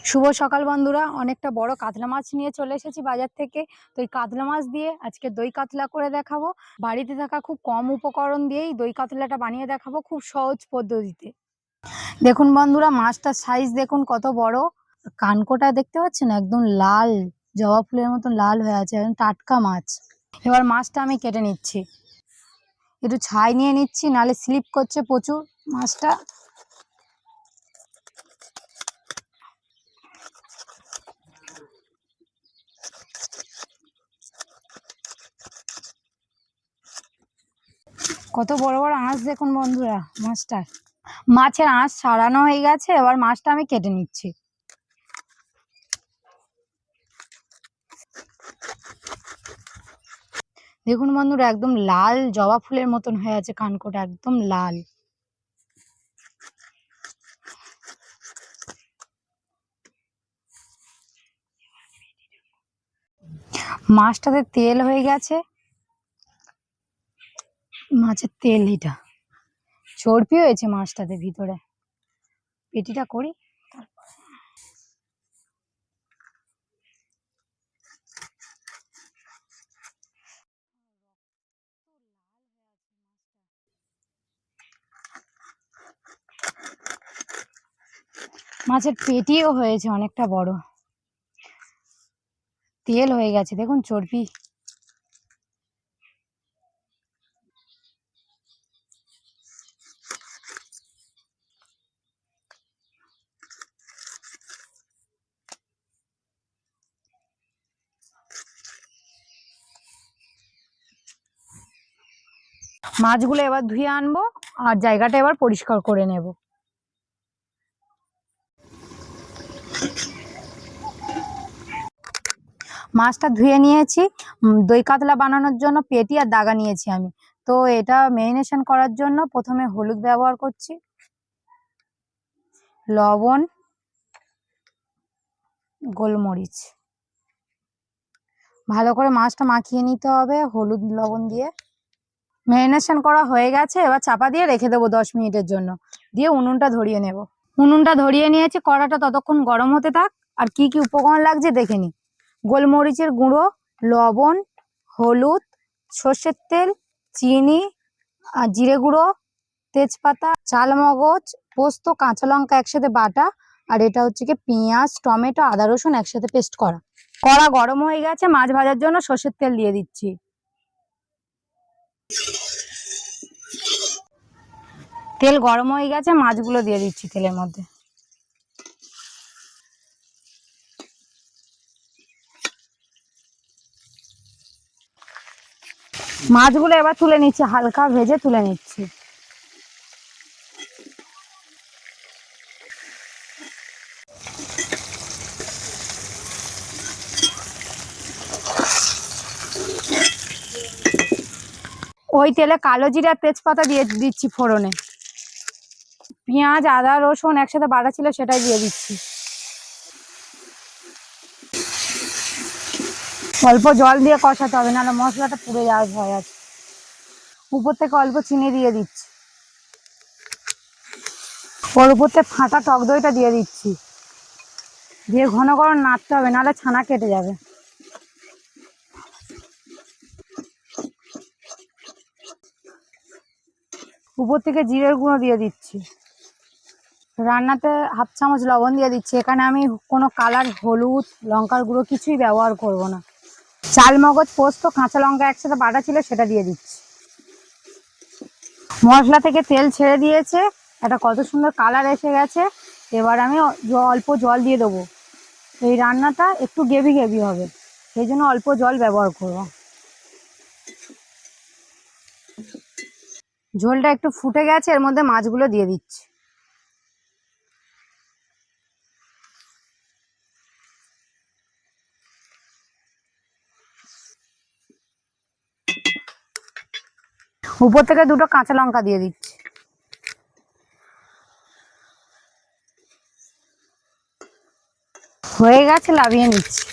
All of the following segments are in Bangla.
শুভ সকাল বন্ধুরা, অনেকটা বড় কাতলা মাছ নিয়ে চলে এসেছি বাজার থেকে। তো এই কাতলা মাছ দিয়ে আজকে দই কাতলা করে দেখাবো। বাড়িতে থাকা খুব কম উপকরণ দিয়েই দই কাতলাটা বানিয়ে দেখাবো খুব সহজ পদ্ধতিতে। দেখুন বন্ধুরা, মাছটার সাইজ দেখুন কত বড়। কানকোটা দেখতে পাচ্ছেন, একদম লাল, জবা ফুলের মতন লাল হয়ে আছে, একদম টাটকা মাছ। এবার মাছটা আমি কেটে নিচ্ছি, একটু ছাই নিয়ে নিচ্ছি, নালে স্লিপ করছে প্রচুর মাছটা। কত বড় বড় আঁশ দেখুন বন্ধুরা মাছটার। মাছের আঁশ ছাড়ানো হয়ে গেছে, এবার মাছটা আমি কেটে নিচ্ছি। দেখুন বন্ধুরা, একদম লাল জবা ফুলের মতন হয়ে আছে কানকোটা, একদম লাল। মাছটাতে তেল হয়ে গেছে, মাছের তেল, এটা চর্বি হয়েছে মাছটাতে ভিতরে। পেটিটা করি। মাছের পেটিও হয়েছে অনেকটা বড়, তেল হয়ে গেছে দেখুন, চর্বি। মাছগুলো এবার ধুয়ে আনবো আর জায়গাটা এবার পরিষ্কার করে নেব। মাছটা ধুয়ে নিয়েছি। দই কাতলা বানানোর জন্য পেটি আর দাগা নিয়েছি আমি। তো এটা ম্যারিনেশন করার জন্য প্রথমে হলুদ ব্যবহার করছি, লবণ, গোলমরিচ। ভালো করে মাছটা মাখিয়ে নিতে হবে হলুদ লবণ দিয়ে। ম্যারিনেশন করা হয়ে গেছে, এবার চাপা দিয়ে রেখে দেবো 10 মিনিটের জন্য। দিয়ে উনুনটা ধরিয়ে নেব। উনুনটা ধরিয়ে নিয়েছি, কড়াটা ততক্ষণ গরম হতে থাক। আর কি কি উপকরণ লাগছে দেখে নি। গোলমরিচের গুঁড়ো, লবণ, হলুদ, সর্ষের তেল, চিনি, আর জিরে গুঁড়ো, তেজপাতা, চালমগজ, পোস্ত, কাঁচা লঙ্কা একসাথে বাটা। আর এটা হচ্ছে কি পেঁয়াজ, টমেটো, আদা রসুন একসাথে পেস্ট করা। কড়া গরম হয়ে গেছে, মাছ ভাজার জন্য সর্ষের তেল দিয়ে দিচ্ছি। তেল গরম হয়ে গেছে, মাছগুলো দিয়ে দিচ্ছি তেলের মধ্যে। মাছগুলো এবার তুলে নিচ্ছি, হালকা ভেজে তুলে নিচ্ছি। ওই তেলে কালো জিরা তেজপাতা দিয়ে দিচ্ছি ফোড়নে। পেঁয়াজ, আদা রসুন একসাথে বাটা ছিল সেটাই দিয়ে দিচ্ছি। অল্প জল দিয়ে কষাতে হবে, নাহলে মশলাটা পুড়ে যাওয়ার ভয় আছে। উপর থেকে অল্প চিনি দিয়ে দিচ্ছি, ওর উপর থেকে ফাটা টক দইটা দিয়ে দিচ্ছি। দিয়ে ঘন ঘন নাড়তে হবে, নাহলে ছানা কেটে যাবে। উপর থেকে জিরের গুঁড়ো দিয়ে দিচ্ছি। রান্নাতে হাফ চামচ লবণ দিয়ে দিচ্ছি। এখানে আমি কোনো কালার, হলুদ, লঙ্কার গুঁড়ো কিছুই ব্যবহার করব না। চালমগজ, পোস্ত, কাঁচা লঙ্কা একসাথে বাটা ছিল সেটা দিয়ে দিচ্ছি। মশলা থেকে তেল ছেড়ে দিয়েছে, একটা কত সুন্দর কালার এসে গেছে। এবার আমি অল্প জল দিয়ে দেবো। এই রান্নাটা একটু গ্রেভি গ্রেভি হবে, সেই জন্য অল্প জল ব্যবহার করব। ঝোলটা একটু ফুটে গেছে, এর মধ্যে মাছগুলো দিয়ে দিচ্ছি। উপর থেকে দুটো কাঁচা লঙ্কা দিয়ে দিচ্ছি। হয়ে গেছে, নামিয়ে নিচ্ছি।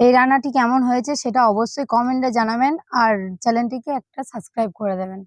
এই রান্নাটি কেমন হয়েছে সেটা অবশ্যই কমেন্টে জানাবেন আর চ্যানেলটিকে একটা সাবস্ক্রাইব করে দেবেন।